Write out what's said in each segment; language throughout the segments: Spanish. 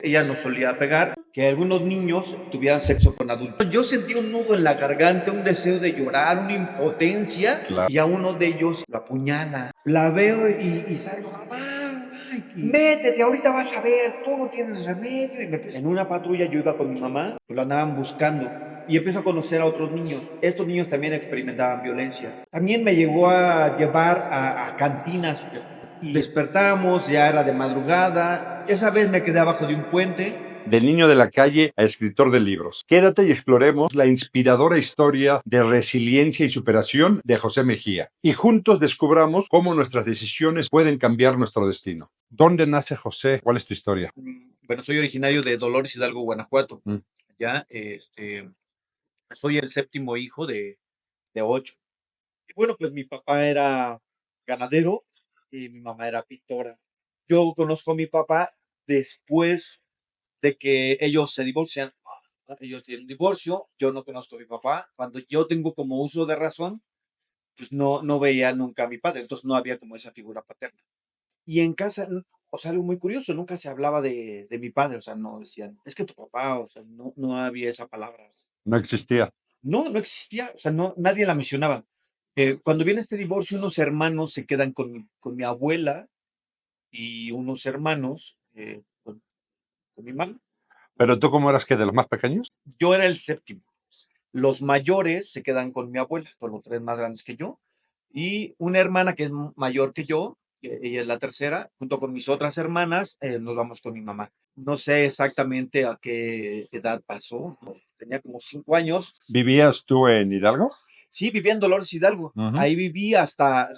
Ella nos solía pegar que algunos niños tuvieran sexo con adultos. Yo sentí un nudo en la garganta, un deseo de llorar, una impotencia, Claro. y a uno de ellos lo apuñala. La veo y salgo, mamá, ay, métete, ahorita vas a ver, tú no tienes remedio. Y en una patrulla yo iba con mi mamá, pues lo andaban buscando. Y empiezo a conocer a otros niños. Estos niños también experimentaban violencia. También me llegó a llevar a cantinas. Y despertamos, ya era de madrugada. Esa vez me quedé abajo de un puente. De niño de la calle a escritor de libros. Quédate y exploremos la inspiradora historia de resiliencia y superación de José Mejía. Y juntos descubramos cómo nuestras decisiones pueden cambiar nuestro destino. ¿Dónde nace José? ¿Cuál es tu historia? Bueno, soy originario de Dolores Hidalgo, Guanajuato. Mm. Ya, soy el séptimo hijo de ocho. Y bueno, pues mi papá era ganadero y mi mamá era pintora. Yo conozco a mi papá después de que ellos se divorcian. Ellos tienen un divorcio, yo no conozco a mi papá. Cuando yo tengo como uso de razón, pues no veía nunca a mi padre, entonces no había como esa figura paterna. Y en casa, o sea, algo muy curioso, nunca se hablaba de mi padre, o sea, no decían, es que tu papá, o sea, no había esa palabra. No existía. No existía, o sea, nadie la mencionaba. Cuando viene este divorcio, unos hermanos se quedan con mi abuela y unos hermanos con mi mamá. ¿Pero tú cómo eras que de los más pequeños? Yo era el séptimo. Los mayores se quedan con mi abuela, con los tres más grandes que yo, y una hermana que es mayor que yo, que ella es la tercera, junto con mis otras hermanas, nos vamos con mi mamá. No sé exactamente a qué edad pasó, ¿no? Tenía como 5 años. ¿Vivías tú en Hidalgo? Sí, vivía en Dolores Hidalgo. Ujú. Ahí viví hasta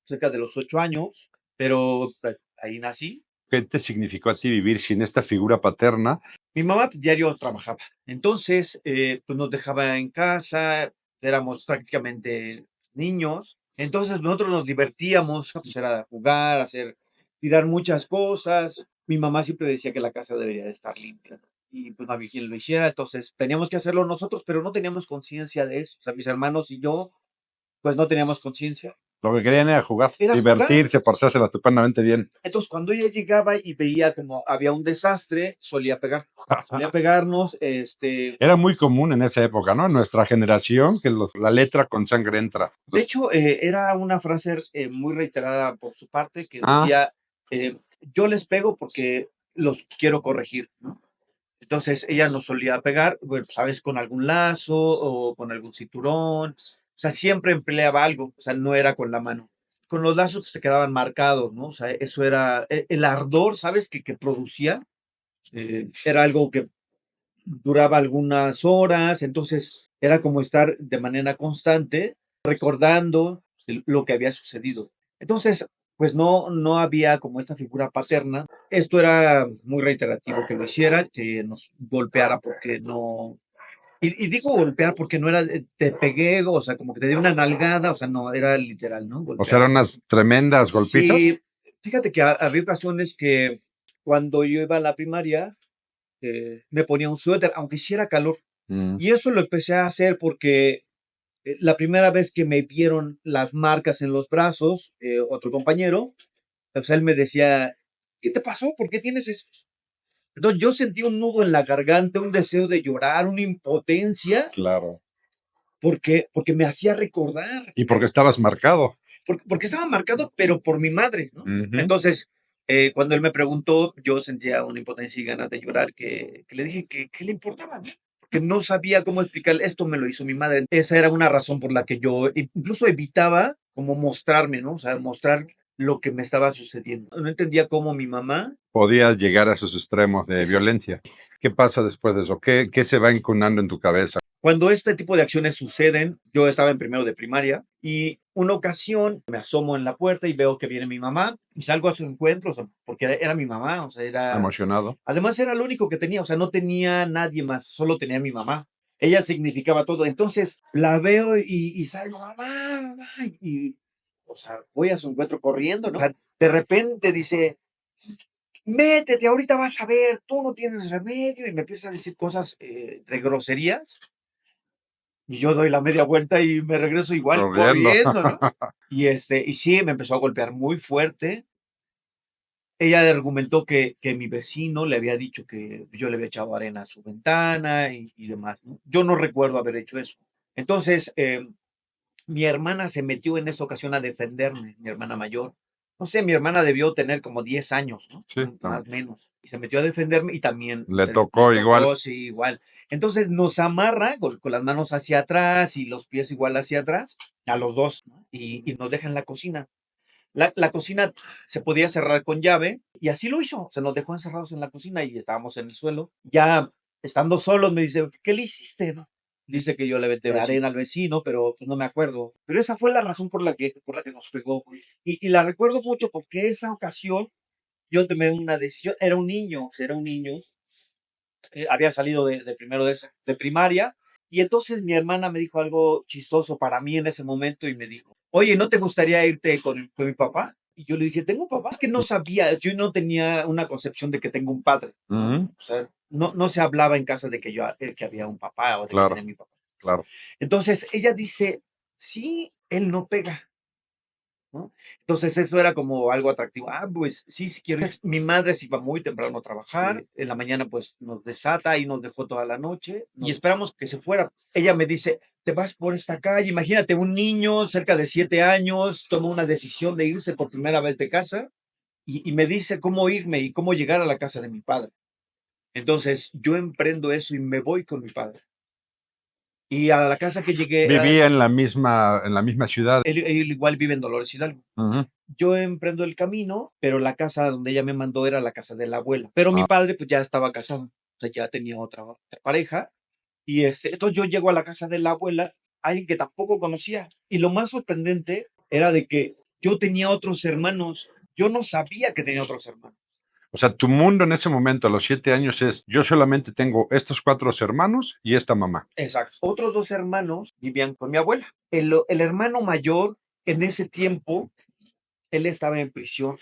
cerca de los 8 años, pero ahí nací. ¿Qué te significó a ti vivir sin esta figura paterna? Mi mamá diario trabajaba, entonces pues nos dejaba en casa, éramos prácticamente niños, entonces nosotros nos divertíamos, pues era jugar, hacer, tirar muchas cosas. Mi mamá siempre decía que la casa debería de estar limpia y pues no había quien lo hiciera, entonces teníamos que hacerlo nosotros, pero no teníamos conciencia de eso. O sea, mis hermanos y yo, pues no teníamos conciencia. Lo que querían era jugar, Era jugar. divertirse, pasársela estupendamente bien. Entonces, cuando ella llegaba y veía como había un desastre, solía pegar. Solía pegarnos, Era muy común en esa época, ¿no? En nuestra generación, que la letra con sangre entra. de hecho, era una frase muy reiterada por su parte que Ah, decía, yo les pego porque los quiero corregir, ¿no? Entonces, ella nos solía pegar, bueno, sabes, con algún lazo o con algún cinturón, o sea, siempre empleaba algo, o sea, no era con la mano. Con los lazos pues, se quedaban marcados, ¿no? O sea, eso era el ardor, ¿sabes? Que producía, era algo que duraba algunas horas, entonces era como estar de manera constante recordando lo que había sucedido. Entonces, pues no había como esta figura paterna. Esto era muy reiterativo que lo hiciera, que nos golpeara porque no. Y digo golpear porque no era, te pegué, o sea, como que te di una nalgada, o sea, no, era literal, ¿no? o sea, Golpear. eran unas tremendas golpizas. Sí, fíjate que había ocasiones que cuando yo iba a la primaria, me ponía un suéter, aunque hiciera calor. Mm. Y eso lo empecé a hacer porque la primera vez que me vieron las marcas en los brazos, otro compañero, pues él me decía, ¿qué te pasó? ¿Por qué tienes eso? Entonces yo sentí un nudo en la garganta, un deseo de llorar, una impotencia, Claro. porque me hacía recordar, Y porque estabas marcado. porque estaba marcado, pero por mi madre, ¿no? Ujú. Entonces, cuando él me preguntó, yo sentía una impotencia y ganas de llorar, que le dije que qué le importaba, ¿no? Porque no sabía cómo explicar, esto me lo hizo mi madre. Esa era una razón por la que yo incluso evitaba como mostrarme, ¿no? O sea, mostrar lo que me estaba sucediendo. No entendía cómo mi mamá. Podía llegar a esos extremos de Exacto. violencia. ¿Qué pasa después de eso? ¿Qué se va incunando en tu cabeza? Cuando este tipo de acciones suceden, yo estaba en primero de primaria y una ocasión me asomo en la puerta y veo que viene mi mamá y salgo a su encuentro, o sea, porque era mi mamá, o sea, Emocionado. además era lo único que tenía, o sea, no tenía nadie más, solo tenía mi mamá. Ella significaba todo. Entonces la veo y salgo, mamá, mamá, y, o sea, voy a su encuentro corriendo, ¿no? O sea, de repente dice, métete, ahorita vas a ver, tú no tienes remedio, y me empieza a decir cosas entre groserías. Y yo doy la media vuelta y me regreso igual Corriendo. corriendo, ¿no? Y sí, me empezó a golpear muy fuerte. ella argumentó que mi vecino le había dicho que yo le había echado arena a su ventana y demás, ¿no? Yo no recuerdo haber hecho eso. Entonces, mi hermana se metió en esa ocasión a defenderme, mi hermana mayor. No sé, mi hermana debió tener como 10 años, ¿no? Sí, Más o menos. Y se metió a defenderme y también le le tocó igual. tocó, sí, igual. Entonces nos amarra con las manos hacia atrás y los pies igual hacia atrás, a los dos, ¿no? Y nos deja en la cocina. La cocina se podía cerrar con llave y así lo hizo. Se nos dejó encerrados en la cocina y estábamos en el suelo. Ya estando solos me dice, ¿qué le hiciste? ¿No? Dice que yo le metí arena al vecino, pero pues no me acuerdo. Pero esa fue la razón por la que nos pegó. Y la recuerdo mucho porque esa ocasión yo tomé una decisión. Era un niño, o sea, era un niño. Había salido de primero de primaria. Y entonces mi hermana me dijo algo chistoso para mí en ese momento y me dijo, oye, ¿no te gustaría irte con mi papá? Y yo le dije, ¿tengo un papá? Es que no sabía, yo no tenía una concepción de que tengo un padre, ¿no? Ujú, O sea, no se hablaba en casa de que había un papá o de que claro, tenía mi papá. claro. Entonces ella dice, sí, él no pega, ¿no? Entonces eso era como algo atractivo. Ah, pues sí, sí quiero ir. Mi madre se iba muy temprano a trabajar, en la mañana pues nos desata y nos dejó toda la noche y esperamos que se fuera. Ella me dice, te vas por esta calle, imagínate un niño cerca de 7 años, toma una decisión de irse por primera vez de casa y me dice cómo irme y cómo llegar a la casa de mi padre. Entonces yo emprendo eso y me voy con mi padre. Y a la casa que llegué, Vivía en la misma ciudad. él igual vive en Dolores Hidalgo. Ujú. Yo emprendo el camino, pero la casa donde ella me mandó era la casa de la abuela. Pero mi Ah, padre pues ya estaba casado, o sea, ya tenía otra pareja. Y entonces yo llego a la casa de la abuela, alguien que tampoco conocía. Y lo más sorprendente era de que yo tenía otros hermanos. Yo no sabía que tenía otros hermanos. o sea, tu mundo en ese momento, a los 7 años, es yo solamente tengo estos cuatro hermanos y esta mamá. Exacto. Otros dos hermanos vivían con mi abuela. El hermano mayor, en ese tiempo, él estaba en prisión.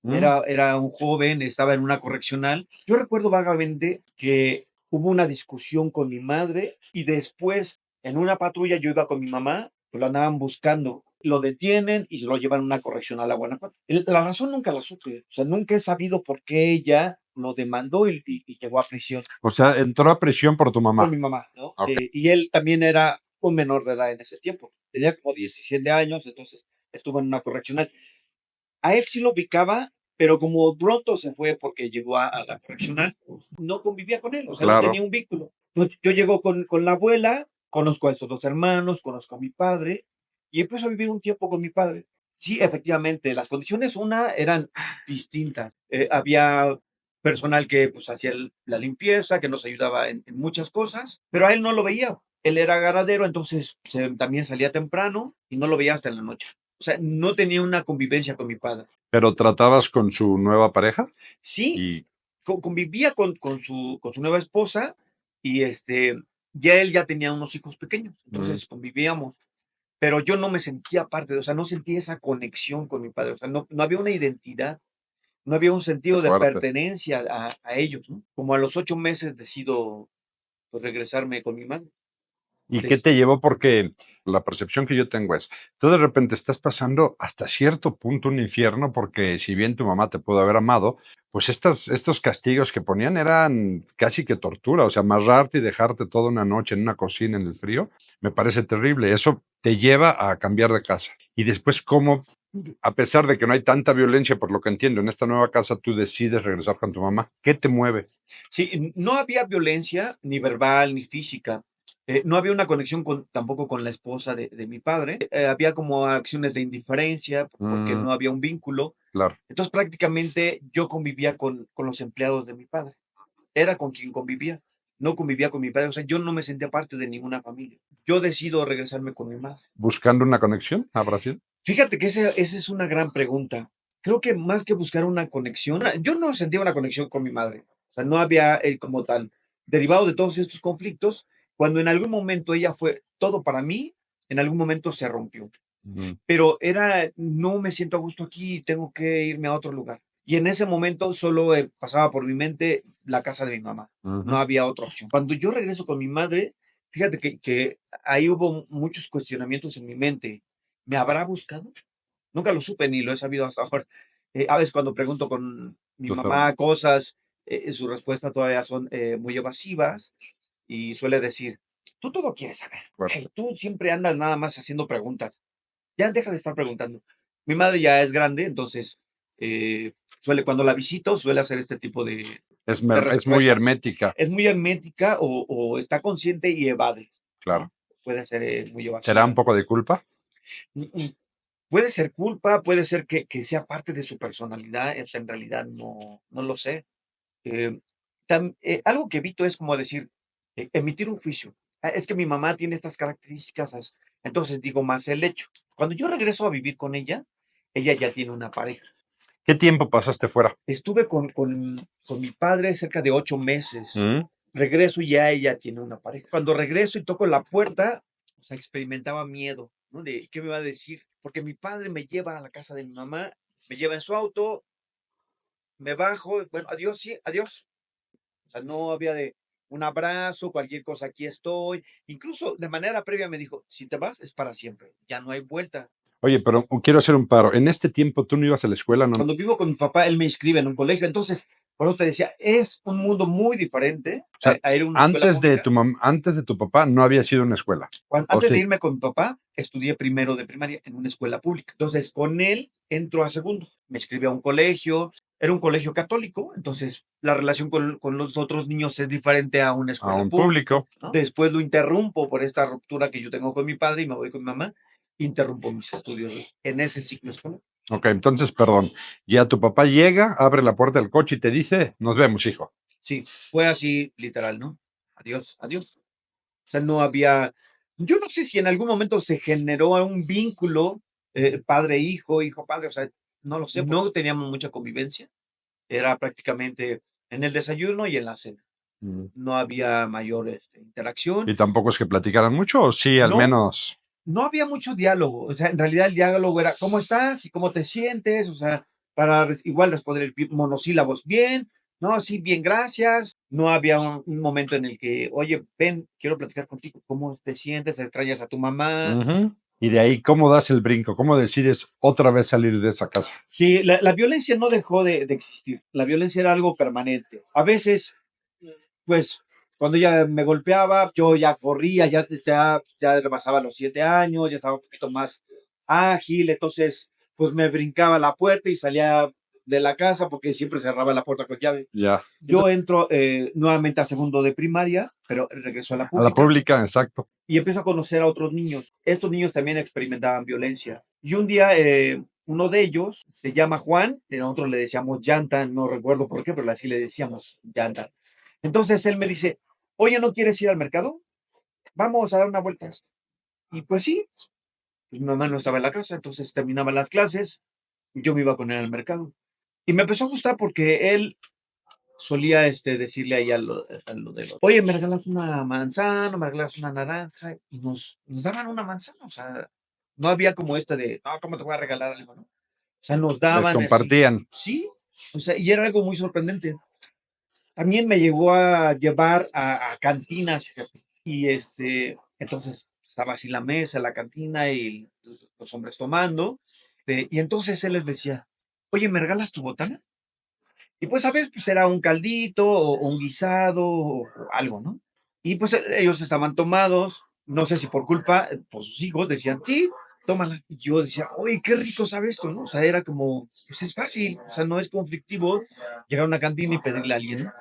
Mm. Era un joven, estaba en una correccional. Yo recuerdo vagamente que hubo una discusión con mi madre y después en una patrulla yo iba con mi mamá, lo andaban buscando, lo detienen y lo llevan a una correccional a Guanajuato. La razón nunca la supe, o sea, nunca he sabido por qué ella lo demandó y llegó a prisión O sea, entró a prisión por tu por mamá. mi mamá, ¿no? Ok. Y él también era un menor de edad en ese tiempo, tenía como 17 años, entonces estuvo en una correccional. A él sí lo ubicaba, pero como pronto se fue porque llegó a la correccional, no convivía con él, o sea, no Claro. tenía un vínculo. Entonces, yo llego con la abuela, conozco a estos dos hermanos, conozco a mi padre y empiezo a vivir un tiempo con mi padre. Sí, efectivamente, las condiciones, una, eran distintas. Había personal que pues hacía la limpieza, que nos ayudaba en muchas cosas, pero a él no lo veía. Él era ganadero, entonces también salía temprano y no lo veía hasta en la noche. O sea, no tenía una convivencia con mi padre. Pero tratabas con su nueva pareja Sí, y convivía con su nueva esposa y ya él ya tenía unos hijos pequeños, mm, entonces convivíamos, pero yo no me sentía parte, o sea, no sentía esa conexión con mi padre, o sea, no había una identidad, no había un qué sentido de fuerte. pertenencia a ellos, ¿no? Como a los 8 meses decido pues, regresarme con mi madre. ¿Y qué Des- te llevó? Porque la percepción que yo tengo es, tú de repente estás pasando hasta cierto punto un infierno, porque si bien tu mamá te pudo haber amado, pues estos castigos que ponían eran casi que tortura, o sea, amarrarte y dejarte toda una noche en una cocina en el frío, me parece terrible. Eso te lleva a cambiar de casa. Y después, ¿cómo, a pesar de que no hay tanta violencia, por lo que entiendo, en esta nueva casa, tú decides regresar con tu mamá? ¿Qué te mueve? Sí, no había violencia, ni verbal, ni física. No había una conexión tampoco con la esposa de mi padre. Había como acciones de indiferencia porque Mm, no había un vínculo. claro. Entonces prácticamente yo convivía con los empleados de mi padre. Era con quien convivía. No convivía con mi padre. O sea, yo no me sentía parte de ninguna familia. Yo decido regresarme con mi madre. ¿Buscando una conexión a Brasil? Fíjate que esa es una gran pregunta. Creo que más que buscar una conexión, yo no sentía una conexión con mi madre. O sea, no había como tal, derivado de todos estos conflictos, cuando en algún momento ella fue todo para mí, en algún momento se rompió. Mm, Pero no me siento a gusto aquí, tengo que irme a otro lugar. Y en ese momento solo pasaba por mi mente la casa de mi mamá. No ujú. había otra opción. Cuando yo regreso con mi madre, fíjate que ahí hubo muchos cuestionamientos en mi mente. ¿Me habrá buscado? Nunca lo supe ni lo he sabido hasta ahora. A veces cuando pregunto con mi Tus mamá hermanos. cosas, sus respuestas todavía son muy evasivas y suele decir, tú todo quieres saber. Ay, Fuerte. tú siempre andas nada más haciendo preguntas. Ya deja de estar preguntando. Mi madre ya es grande, entonces eh, cuando la visito, suele hacer este tipo de Es muy respuestas. hermética, Es muy hermética o está consciente y evade, claro. ¿no? Puede ser muy ¿Será un evasiva. poco de culpa? Puede ser culpa, puede ser que sea parte de su personalidad, o sea, en realidad no lo sé. Eh, algo que evito es como decir, emitir un juicio. Ah, es que mi mamá tiene estas características, entonces digo más el hecho. Cuando yo regreso a vivir con ella ya tiene una pareja. ¿Qué tiempo pasaste fuera? Estuve con mi padre cerca de 8 meses. Mm. Regreso y ya ella tiene una pareja. Cuando regreso y toco la puerta, o sea, experimentaba miedo, ¿no? De qué me va a decir, porque mi padre me lleva a la casa de mi mamá, me lleva en su auto, me bajo, bueno, adiós, sí, adiós. O sea, no había de un abrazo, cualquier cosa, aquí estoy. Incluso de manera previa me dijo, si te vas es para siempre, ya no hay vuelta. Oye, pero quiero hacer un paro. En este tiempo tú no ibas a la escuela, ¿no? Cuando vivo con mi papá, él me inscribe en un colegio, entonces, por eso te decía, es un mundo muy diferente O sea, a ir a una escuela pública. antes de tu papá no había sido una escuela. ¿O Antes de sí? irme con mi papá, estudié primero de primaria en una escuela pública. Entonces, con él entro a segundo. Me escribí a un colegio, era un colegio católico, entonces la relación con los otros niños es diferente a una A escuela un pública, público. ¿no? Después lo interrumpo por esta ruptura que yo tengo con mi padre y me voy con mi mamá. Interrumpo mis estudios en ese ciclo escolar. Ok, entonces, perdón. Ya tu papá llega, abre la puerta del coche y te dice, nos vemos, hijo. Sí, fue así literal, ¿no? Adiós, adiós. O sea, no había, yo no sé si en algún momento se generó un vínculo padre-hijo, hijo-padre, o sea, no lo sé, no teníamos mucha convivencia, era prácticamente en el desayuno y en la cena, Mm. no había mayor interacción, Y tampoco es que platicaran mucho, o sí, al no, menos. no había mucho diálogo, o sea, en realidad el diálogo era, ¿cómo estás y cómo te sientes? O sea, para igual responder monosílabos bien, no, sí, bien, gracias. No había un momento en el que, oye, ven, quiero platicar contigo, ¿cómo te sientes? ¿Extrañas a tu mamá? Ujú. Y de ahí, ¿cómo das el brinco? ¿Cómo decides otra vez salir de esa casa? Sí, la violencia no dejó de existir, la violencia era algo permanente. A veces, pues, cuando ella me golpeaba, yo ya corría, ya rebasaba los 7 años, ya estaba un poquito más ágil, entonces, pues me brincaba la puerta y salía de la casa porque siempre cerraba la puerta con llave. Ya. Yo entro nuevamente a segundo de primaria, pero regreso a la A la pública pública, exacto. y empiezo a conocer a otros niños. Estos niños también experimentaban violencia. Y un día, uno de ellos se llama Juan, y nosotros le decíamos Llanta, no recuerdo por qué, pero así le decíamos Llanta. Entonces él me dice, oye, ¿no quieres ir al mercado? Vamos a dar una vuelta. Y pues sí, pues mi mamá no estaba en la casa, entonces terminaban las clases, yo me iba con él al mercado. Y me empezó a gustar porque él solía decirle ahí a lo de los, oye, me regalas una manzana, me regalas una naranja, y nos daban una manzana, o sea, no había como de, no, ¿cómo te voy a regalar algo, no? O sea, nos Les daban así, compartían. sí, o sea, y era algo muy sorprendente. También me llegó a llevar a cantinas, fíjate, y entonces estaba así la mesa, la cantina y los hombres tomando, y entonces él les decía, oye, ¿me regalas tu botana? Y pues a veces pues era un caldito o un guisado o algo, ¿no? Y pues ellos estaban tomados, no sé si por culpa, por sus hijos, decían, sí, tómala. Y yo decía, oye, qué rico sabe esto, ¿no? O sea, era como, pues es fácil, o sea, no es conflictivo llegar a una cantina y pedirle a alguien, ¿no?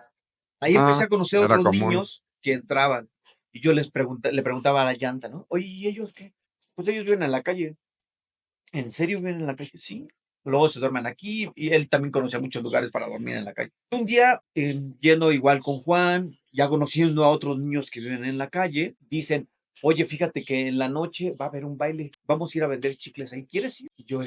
Ahí empecé Ah, a conocer a era otros común. niños que entraban y yo le preguntaba a la llanta, ¿no? Oye, ¿y ellos qué? Pues ellos viven en la calle. ¿En serio viven en la calle? Sí. Luego se duermen aquí y él también conocía muchos lugares para dormir en la calle. Un día, yendo igual con Juan, ya conociendo a otros niños que viven en la calle, dicen, oye, fíjate que en la noche va a haber un baile, vamos a ir a vender chicles ahí, ¿quieres ir? Y yo,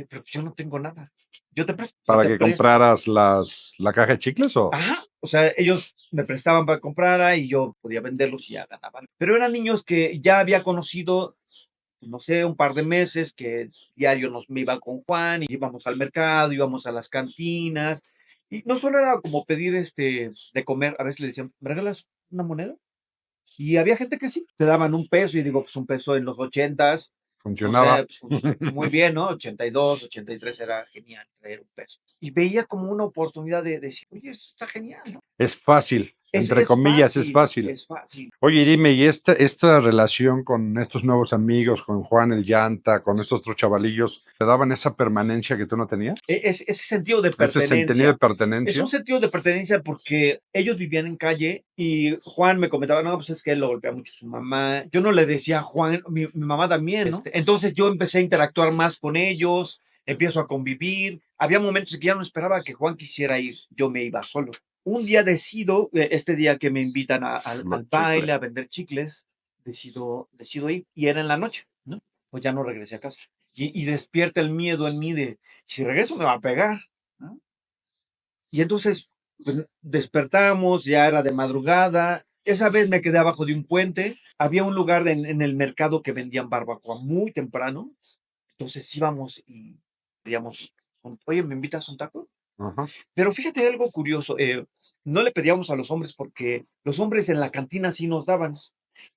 pero yo no tengo nada. Yo te presto, yo ¿Para te que presto. compraras la caja de chicles o? Ajá, o sea, ellos me prestaban para comprar y yo podía venderlos y ya ganaba. Pero eran niños que ya había conocido no sé, un par de meses que diario me iba con Juan y íbamos al mercado, íbamos a las cantinas. Y no solo era como pedir de comer, a veces le decían, ¿me regalas una moneda? Y había gente que sí, te daban un peso y digo, pues un peso en los 80s, O Funcionaba. sea, pues, muy bien, ¿no? 82, 83 era genial traer un peso. Y veía como una oportunidad de decir, oye, eso está genial, ¿no? Es fácil, entre Es comillas, es fácil, fácil. es fácil. Oye, dime, ¿y esta relación con estos nuevos amigos, con Juan el Llanta, con estos otros chavalillos, te daban esa permanencia que tú no tenías? Ese sentido de Ese sentido de pertenencia. Es un pertenencia. sentido de pertenencia porque ellos vivían en calle y Juan me comentaba, no, pues es que él lo golpea mucho su mamá. Yo no le decía a Juan, mi mamá también, ¿no? Entonces yo empecé a interactuar más con ellos, empiezo a convivir. Había momentos en que ya no esperaba que Juan quisiera ir, yo me iba solo. Un día decido, este día que me invitan Los al baile, chicles. a vender chicles, decido ir y era en la noche, ¿no? Pues ya no regresé a casa. Y despierta el miedo en mí de, si regreso me va a pegar, ¿no? Y entonces, pues, despertamos, ya era de madrugada. Esa vez me quedé abajo de un puente. Había un lugar en el mercado que vendían barbacoa muy temprano. Entonces íbamos y digamos, oye, ¿me invitas a un taco? Ajá. Pero fíjate algo curioso. No le pedíamos a los hombres porque los hombres en la cantina sí nos daban,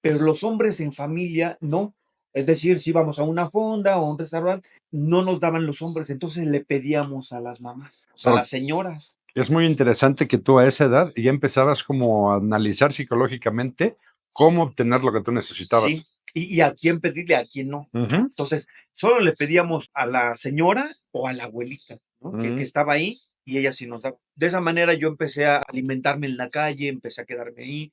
pero los hombres en familia no. Es decir, si íbamos a una fonda o a un restaurante, no nos daban los hombres, entonces le pedíamos a las mamás, o sea, a Pero las señoras. es muy interesante que tú a esa edad ya empezabas como a analizar psicológicamente cómo obtener lo que tú Sí, necesitabas. y a quién pedirle, a quién no, ¿no? Ujú, Entonces, solo le pedíamos a la señora o a la abuelita, ¿no? Que ujú. estaba ahí y ella sí nos daba. De esa manera yo empecé a alimentarme en la calle, empecé a quedarme ahí.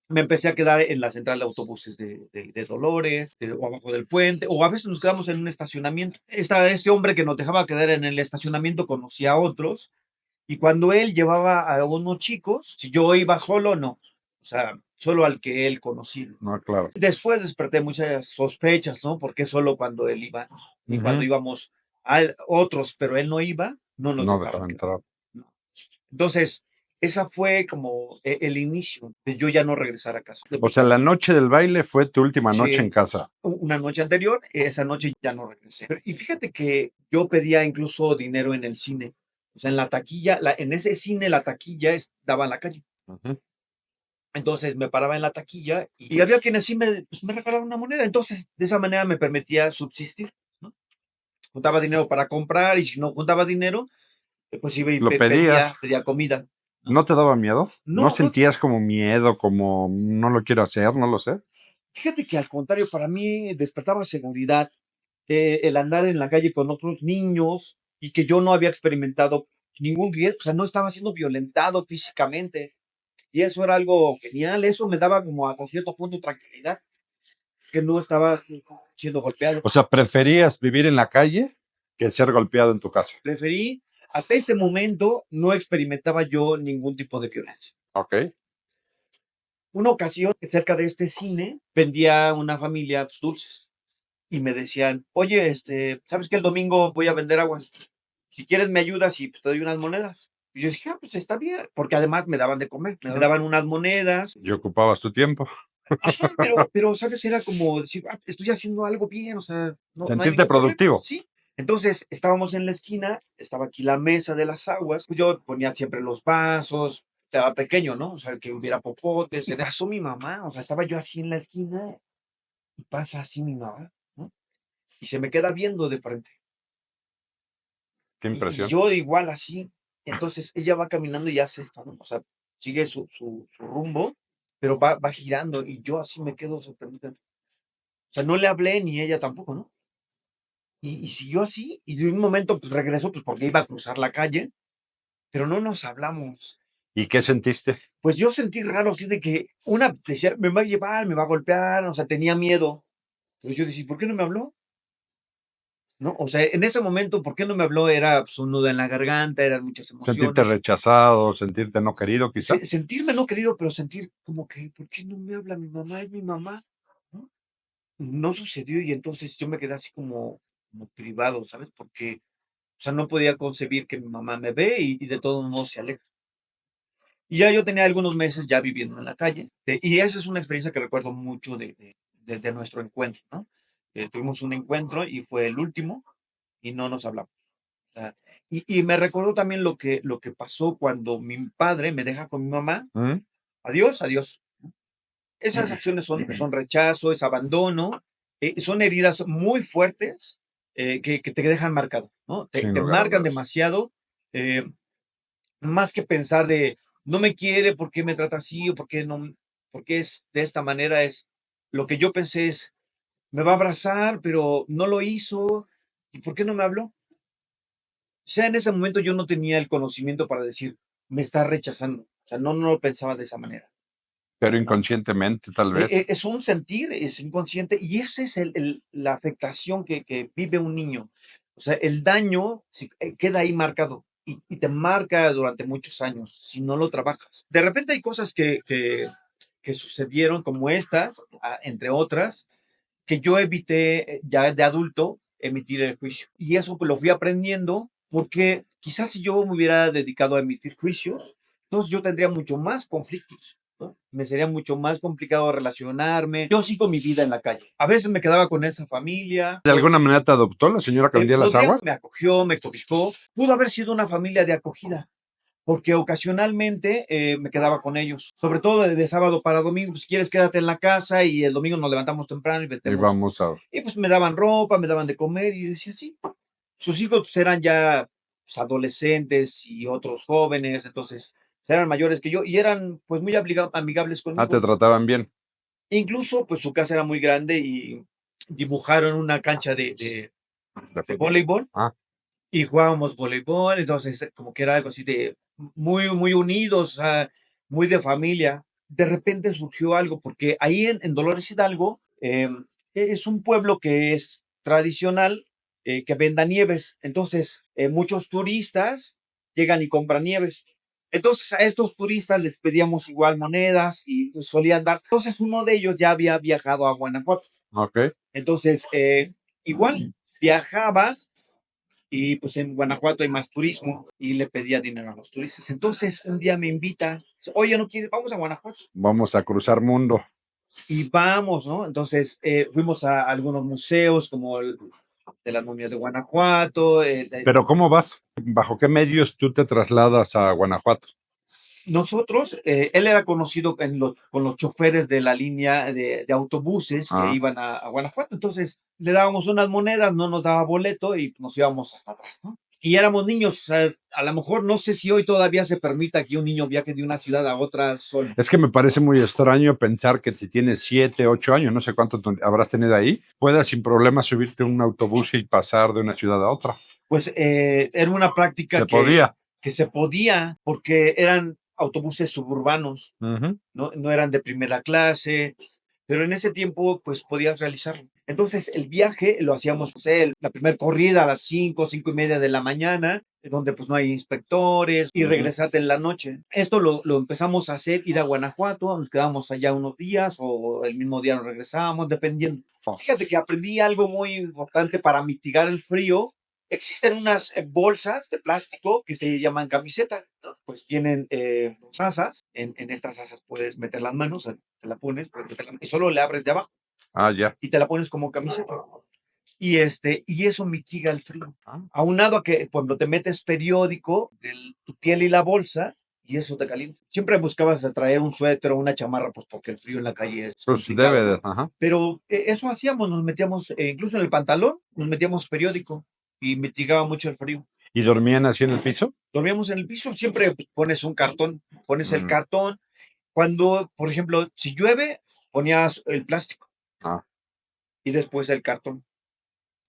Me empecé a quedar en la central de autobuses de Dolores, o abajo del puente, o a veces nos quedamos en un estacionamiento. Este hombre que nos dejaba quedar en el estacionamiento conocía a otros, y cuando él llevaba a unos chicos, si yo iba solo, no. O sea, solo al que él conocía. No, claro. Después desperté muchas sospechas, ¿no? Porque solo cuando él iba y cuando Ujú. íbamos a otros, pero él no iba, no nos No dejaban dejaba quedar. entrar. ¿No? Entonces, esa fue como el inicio de yo ya no regresar a casa. O sea, la noche del baile fue tu última noche en Sí, casa. una noche anterior, esa noche ya no regresé. Y fíjate que yo pedía incluso dinero en el cine. O sea, en la taquilla, en ese cine la taquilla daba en la calle. Ujú. Entonces me paraba en la taquilla y había quienes sí pues, me regalaban una moneda. Entonces, de esa manera me permitía subsistir, ¿no? Juntaba dinero para comprar y si no juntaba dinero, pues iba y Lo pedías. pedía comida, ¿no? ¿No te daba miedo? ¿No No, no, sentías como miedo, como no lo quiero hacer, no lo sé? fíjate que al contrario, para mí despertaba seguridad, el andar en la calle con otros niños y que yo no había experimentado ningún riesgo, o sea, no estaba siendo violentado físicamente. Y eso era algo genial, eso me daba como hasta cierto punto tranquilidad, que no estaba siendo golpeado. O sea, preferías vivir en la calle que ser golpeado en tu casa. Preferí, hasta ese momento no experimentaba yo ningún tipo de violencia. Ok. Una ocasión, cerca de este cine, vendía una familia pues, dulces y me decían, oye, ¿sabes que el domingo voy a vender aguas? Si quieres me ayudas y pues, te doy unas monedas. Y yo dije, pues está bien, porque además me daban de comer, me daban unas monedas. Y ocupabas tu tiempo. Ajá, ¿sabes? Era como decir, estoy haciendo algo bien, o sea, no hay Sentirte ningún problema. productivo. Sí. Entonces, estábamos en la esquina, estaba aquí la mesa de las aguas, pues yo ponía siempre los vasos, estaba pequeño, ¿no? O sea, que hubiera popotes. Y pasó mi mamá, o sea, estaba yo así en la esquina y pasa así mi mamá, ¿no? Y se me queda viendo de frente. Qué Y impresión. yo igual así. Entonces, ella va caminando y hace esto, ¿no? O sea, sigue su rumbo, pero va girando y yo así me quedo sorprendido. O sea, no le hablé ni ella tampoco, ¿no? Y siguió así, y de un momento pues regresó, pues porque iba a cruzar la calle, pero no nos hablamos. ¿Y qué sentiste? Pues yo sentí raro, así de que una decía, me va a llevar, me va a golpear, o sea, tenía miedo. Pero yo decía, ¿por qué no me habló? ¿No? O sea, en ese momento, ¿por qué no me habló? Era pues, un nudo en la garganta, eran muchas ¿Sentirte emociones. rechazado, sentirte no querido, quizá? Sentirme no querido, pero sentir como que, ¿por qué no me habla mi mamá? Es mi mamá, ¿no? No sucedió y entonces yo me quedé así como privado, ¿sabes? Porque, o sea, no podía concebir que mi mamá me ve y de todos modos se aleja. Y ya yo tenía algunos meses ya viviendo en la calle, y esa es una experiencia que recuerdo mucho de nuestro encuentro, ¿no? Tuvimos un encuentro y fue el último y no nos hablamos. O sea, y me recuerdo también lo que pasó cuando mi padre me deja con mi mamá. Adiós, adiós. Esas acciones son rechazo, es abandono. son heridas muy fuertes que te dejan marcado, ¿no? Sin Te lugar a marcan dudas. demasiado, eh, más que pensar de, no me quiere, ¿por qué me trata así? ¿O por qué no? ¿Por qué es de esta manera? Es lo que yo pensé es, me va a abrazar, pero no lo hizo. ¿Y por qué no me habló? O sea, en ese momento yo no tenía el conocimiento para decir, me está rechazando. O sea, no lo pensaba de esa manera, Pero ¿no? inconscientemente, tal vez. Es un sentir, es inconsciente, y esa es la afectación que vive un niño. O sea, el daño queda ahí marcado y te marca durante muchos años si no lo trabajas. De repente hay cosas que sucedieron como estas, entre otras, que yo evité ya de adulto emitir el juicio. Y eso pues, lo fui aprendiendo porque quizás si yo me hubiera dedicado a emitir juicios, entonces yo tendría mucho más conflictos, ¿no? Me sería mucho más complicado relacionarme. Yo sigo mi vida en la calle. A veces me quedaba con esa familia. ¿De alguna manera te adoptó la señora que vendía las aguas? Me acogió, me cobijó. Pudo haber sido una familia de acogida porque ocasionalmente me quedaba con ellos, sobre todo de sábado para domingo. Si quieres, quédate en la casa y el domingo nos levantamos temprano y Y metemos. vamos a... Y pues me daban ropa, me daban de comer y yo decía, sí. Sus hijos pues, eran ya pues, adolescentes y otros jóvenes, entonces eran mayores que yo y eran pues muy amigables Ah, te conmigo. trataban bien. Incluso pues su casa era muy grande y dibujaron una cancha De de fútbol. voleibol Ah, y jugábamos voleibol, entonces como que era algo así de muy unidos, o sea, muy de familia. De repente surgió algo, porque ahí en Dolores Hidalgo es un pueblo que es tradicional, que venda nieves. Entonces, muchos turistas llegan y compran nieves. Entonces, a estos turistas les pedíamos igual monedas y pues, solían dar. Entonces, uno de ellos ya había viajado a Guanajuato. ok. Entonces, igual viajaba y pues en Guanajuato hay más turismo y le pedía dinero a los turistas. Entonces un día me invita, oye, ¿no quieres? Vamos a Guanajuato. Vamos a cruzar mundo. Y vamos, ¿no? Entonces fuimos a algunos museos como el de las momias de Guanajuato. Pero ¿cómo vas? ¿Bajo qué medios tú te trasladas a Guanajuato? Nosotros, él era conocido con los choferes de la línea de autobuses que Ah, iban a Guanajuato. Entonces le dábamos unas monedas, no nos daba boleto y nos íbamos hasta atrás, ¿no? Y éramos niños, o sea, a lo mejor no sé si hoy todavía se permita que un niño viaje de una ciudad a otra solo. es que me parece muy extraño pensar que si tienes 7, 8 años, no sé cuánto habrás tenido ahí, puedas sin problema subirte a un autobús y pasar de una ciudad a otra. Pues era una práctica Se podía. que se podía porque eran autobuses suburbanos, Ujú. ¿no? No eran de primera clase, pero en ese tiempo pues podías realizarlo. Entonces el viaje lo hacíamos, no sé, la primera corrida a las 5, 5:30 de la mañana, donde pues no hay inspectores y Ujú. regresarte en la noche. Esto lo empezamos a hacer, ir a Guanajuato, nos quedamos allá unos días o el mismo día nos regresábamos, dependiendo. Fíjate que aprendí algo muy importante para mitigar el frío. Existen unas bolsas de plástico que se llaman camiseta, ¿no? Pues tienen asas. En estas asas puedes meter las manos, te la pones y solo le abres de abajo Ah, ya. y te la pones como camiseta. Y eso mitiga el frío. Ah, Aunado a que cuando te metes periódico de tu piel y la bolsa, y eso te calienta. Siempre buscabas traer un suéter o una chamarra, pues porque el frío en la calle es pues debe complicado, de, ¿no? ajá. Pero eso hacíamos, nos metíamos, incluso en el pantalón, nos metíamos periódico y mitigaba mucho el frío. ¿Y dormían así en el piso? Dormíamos en el piso, siempre pues, pones un cartón, pones el Mm, cartón. Cuando, por ejemplo, si llueve, ponías el plástico ah, y después el cartón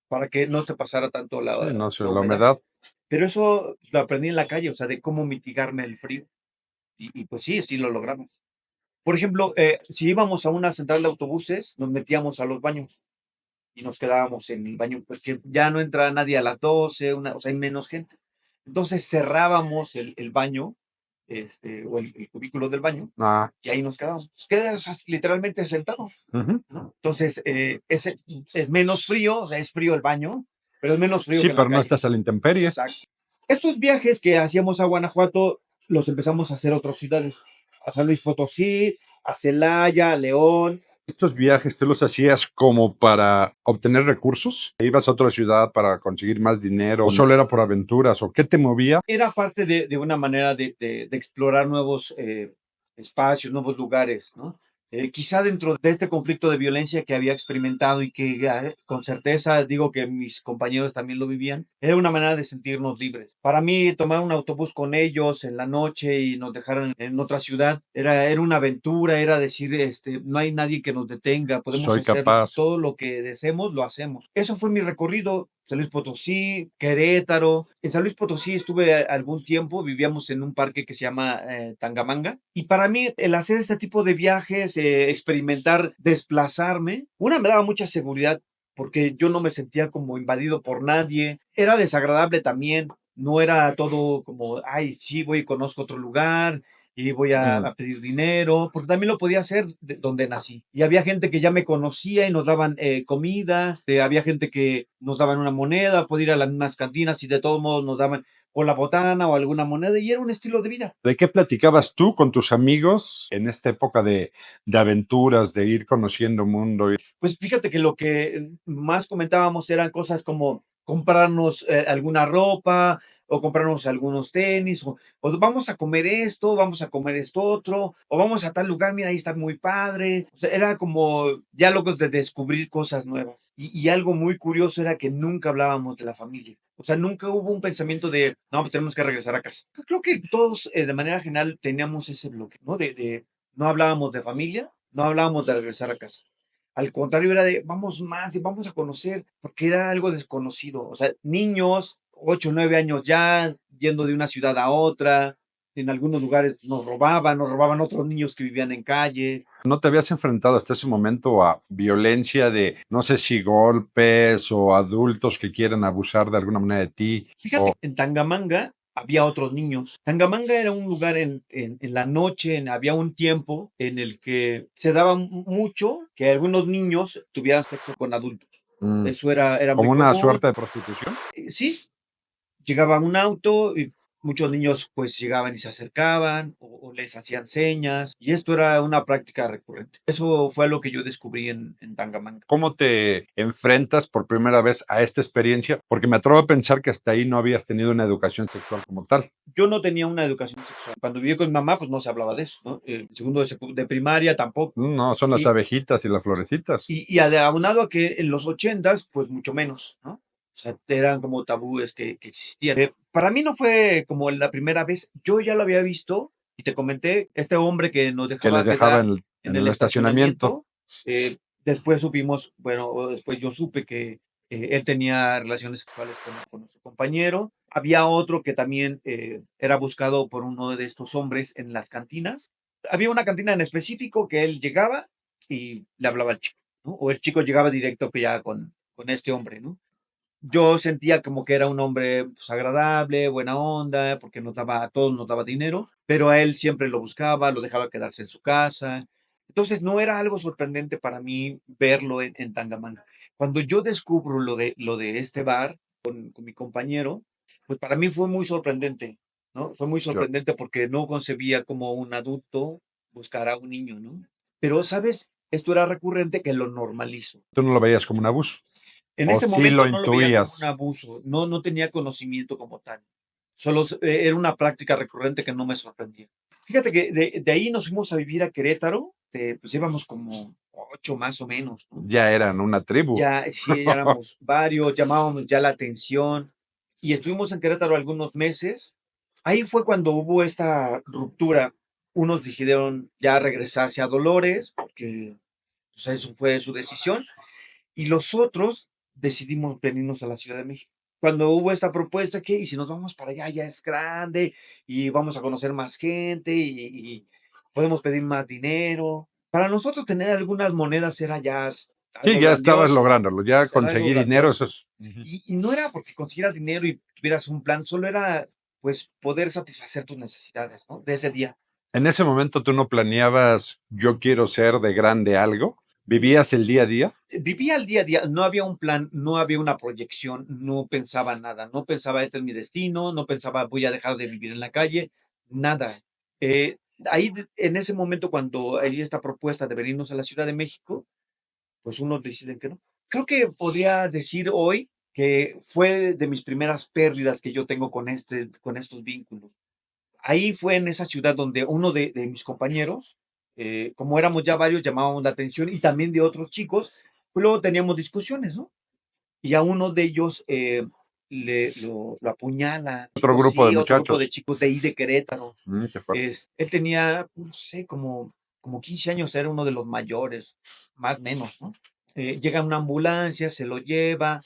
para que no te pasara tanto sí, no sé, la la humedad. humedad. Pero eso lo aprendí en la calle, o sea, de cómo mitigarme el frío. Y pues sí, sí lo logramos. Por ejemplo, si íbamos a una central de autobuses, nos metíamos a los baños y nos quedábamos en el baño, porque ya no entra nadie a las 12, o sea, hay menos gente. Entonces cerrábamos el baño, o el cubículo del baño, Ah, y ahí nos quedábamos. Quedas literalmente sentado, ujú. ¿no? Entonces, es menos frío, o sea, es frío el baño, pero es menos frío Sí, que en la pero no calle. estás a la intemperie. Exacto. Estos viajes que hacíamos a Guanajuato los empezamos a hacer a otras ciudades, a San Luis Potosí, a Celaya, a León. Estos viajes tú los hacías como para obtener recursos. ¿Ibas a otra ciudad para conseguir más dinero? ¿O solo era por aventuras? ¿O qué te movía? Era parte de una manera de explorar nuevos espacios, nuevos lugares, ¿no? Quizá dentro de este conflicto de violencia que había experimentado y que con certeza digo que mis compañeros también lo vivían, era una manera de sentirnos libres. Para mí, tomar un autobús con ellos en la noche y nos dejaran en otra ciudad era una aventura, era decir, no hay nadie que nos detenga, podemos Soy hacer capaz. todo lo que deseemos, lo hacemos. Eso fue mi recorrido. San Luis Potosí, Querétaro. En San Luis Potosí estuve algún tiempo, vivíamos en un parque que se llama Tangamanga. Y para mí, el hacer este tipo de viajes, experimentar, desplazarme, una me daba mucha seguridad porque yo no me sentía como invadido por nadie. Era desagradable también. No era todo como, ay, sí, voy y conozco otro lugar y voy Mm. a pedir dinero, porque también lo podía hacer donde nací. Y había gente que ya me conocía y nos daban comida, había gente que nos daban una moneda, podía ir a las mismas cantinas y de todos modos nos daban o la botana o alguna moneda y era un estilo de vida. ¿De qué platicabas tú con tus amigos en esta época de aventuras, de ir conociendo mundo? Pues fíjate que lo que más comentábamos eran cosas como comprarnos alguna ropa o comprarnos algunos tenis o vamos a comer esto, vamos a comer esto otro o vamos a tal lugar, mira, ahí está muy padre. O sea, era como diálogos de descubrir cosas nuevas. Y algo muy curioso era que nunca hablábamos de la familia. O sea, nunca hubo un pensamiento de, no, pues tenemos que regresar a casa. Creo que todos de manera general teníamos ese bloque, ¿no? De no hablábamos de familia, no hablábamos de regresar a casa. Al contrario, era de vamos más y vamos a conocer, porque era algo desconocido. O sea, niños, 8 o 9 años ya, yendo de una ciudad a otra. En algunos lugares nos robaban otros niños que vivían en calle. ¿No te habías enfrentado hasta ese momento a violencia de, no sé si golpes o adultos que quieren abusar de alguna manera de ti? Fíjate, en Tangamanga había otros niños. Tangamanga era un lugar en la noche, había un tiempo en el que se daba mucho que algunos niños tuvieran sexo con adultos. Mm, Eso era muy como una común. suerte de prostitución. Sí, llegaba un auto y muchos niños pues llegaban y se acercaban o les hacían señas y esto era una práctica recurrente. Eso fue lo que yo descubrí en Tangamanga. ¿Cómo te enfrentas por primera vez a esta experiencia? Porque me atrevo a pensar que hasta ahí no habías tenido una educación sexual como tal. Yo no tenía una educación sexual. Cuando viví con mi mamá pues no se hablaba de eso, ¿no? Segundo de primaria tampoco. No, son las Y, abejitas y las florecitas. y aunado a que en los ochentas pues mucho menos, ¿no? O sea, eran como tabúes que existían. Para mí no fue como la primera vez. Yo ya lo había visto y te comenté, este hombre que nos Que le dejaba dejaba quedar en en el el estacionamiento. estacionamiento. Después supimos, bueno, o después yo supe que él tenía relaciones sexuales con nuestro compañero. Había otro que también era buscado por uno de estos hombres en las cantinas. Había una cantina en específico que él llegaba y le hablaba al chico, ¿no? O el chico llegaba directo que ya con este hombre, ¿no? Yo sentía como que era un hombre pues, agradable, buena onda, porque a todos nos daba dinero, pero a él siempre lo buscaba, lo dejaba quedarse en su casa. Entonces no era algo sorprendente para mí verlo en Tangamanga. Cuando yo descubro lo de este bar con mi compañero, pues para mí fue muy sorprendente, ¿no? Fue muy Yo- sorprendente porque no concebía como un adulto buscar a un niño, ¿no? Pero, ¿sabes? Esto era recurrente que lo normalizo. Tú no lo veías como un abuso. En O ese sí lo momento no lo veía como un intuías. abuso, no tenía conocimiento como tal. Solo era una práctica recurrente que no me sorprendía. Fíjate que de ahí nos fuimos a vivir a Querétaro, pues íbamos como 8 más o menos, ¿no? Ya eran una tribu. Ya, sí, ya éramos varios, llamábamos ya la atención y estuvimos en Querétaro algunos meses. Ahí fue cuando hubo esta ruptura. Unos decidieron ya regresarse a Dolores, porque pues, eso fue su decisión y los otros decidimos venirnos a la Ciudad de México. Cuando hubo esta propuesta, que y si nos vamos para allá, ya es grande y vamos a conocer más gente y podemos pedir más dinero. Para nosotros tener algunas monedas era ya Sí, algo ya estabas grandioso, lográndolo. Ya era algo conseguí dinero, grandioso. eso es. Ujú. Y no era porque consiguieras dinero y tuvieras un plan, solo era pues poder satisfacer tus necesidades, ¿no? De ese día. En ese momento tú no planeabas, yo quiero ser de grande algo. ¿Vivías el día a día? Vivía el día a día, no había un plan, no había una proyección, no pensaba nada, no pensaba este es mi destino, no pensaba voy a dejar de vivir en la calle, nada. Ahí en ese momento cuando hay esta propuesta de venirnos a la Ciudad de México, pues unos deciden que no. Creo que podría decir hoy que fue de mis primeras pérdidas que yo tengo con estos vínculos. Ahí fue en esa ciudad donde uno de mis compañeros como éramos ya varios, llamábamos la atención y también de otros chicos, pues luego teníamos discusiones, ¿no? Y a uno de ellos lo apuñala, Otro chicos, grupo de sí, otro grupo de muchachos. chicos de ahí de Querétaro. Qué fuerte. Él tenía, no sé, como 15 años, era uno de los mayores, más o menos, ¿no? Llega una ambulancia, se lo lleva,